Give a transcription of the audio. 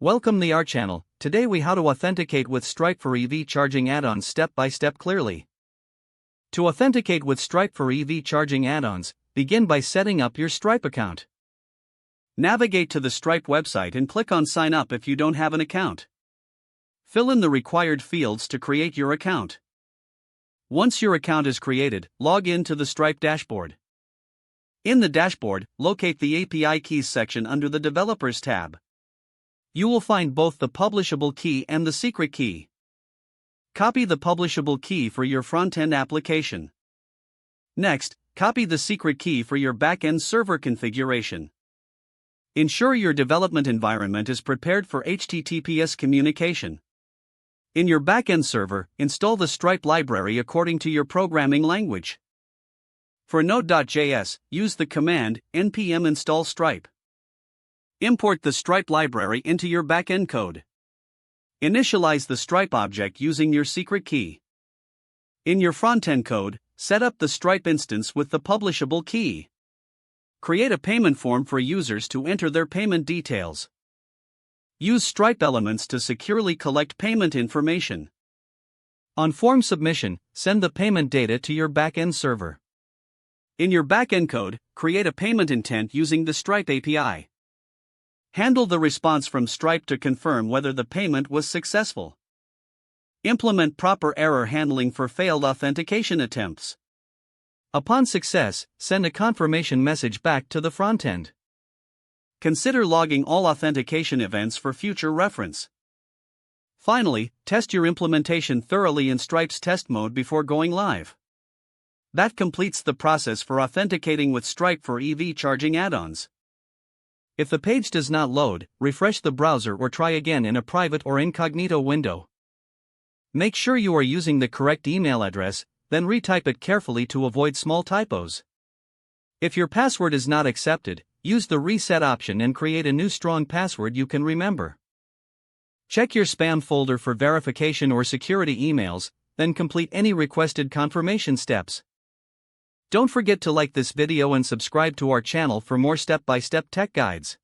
Welcome to our channel. Today we how to authenticate with Stripe for EV charging add-ons step by step clearly. To authenticate with Stripe for EV charging add-ons, begin by setting up your Stripe account. Navigate to the Stripe website and click on Sign Up if you don't have an account. Fill in the required fields to create your account. Once your account is created, log in to the Stripe dashboard. In the dashboard, locate the API Keys section under the Developers tab. You will find both the publishable key and the secret key. Copy the publishable key for your front-end application. Next, copy the secret key for your back-end server configuration. Ensure your development environment is prepared for HTTPS communication. In your back-end server, install the Stripe library according to your programming language. For Node.js, use the command npm install Stripe. Import the Stripe library into your backend code. Initialize the Stripe object using your secret key. In your frontend code, set up the Stripe instance with the publishable key. Create a payment form for users to enter their payment details. Use Stripe elements to securely collect payment information. On form submission, send the payment data to your backend server. In your backend code, create a payment intent using the Stripe API. Handle the response from Stripe to confirm whether the payment was successful. Implement proper error handling for failed authentication attempts. Upon success, send a confirmation message back to the frontend. Consider logging all authentication events for future reference. Finally, test your implementation thoroughly in Stripe's test mode before going live. That completes the process for authenticating with Stripe for EV charging add-ons. If the page does not load, refresh the browser or try again in a private or incognito window. Make sure you are using the correct email address, then retype it carefully to avoid small typos. If your password is not accepted, use the reset option and create a new strong password you can remember. Check your spam folder for verification or security emails, then complete any requested confirmation steps. Don't forget to like this video and subscribe to our channel for more step-by-step tech guides.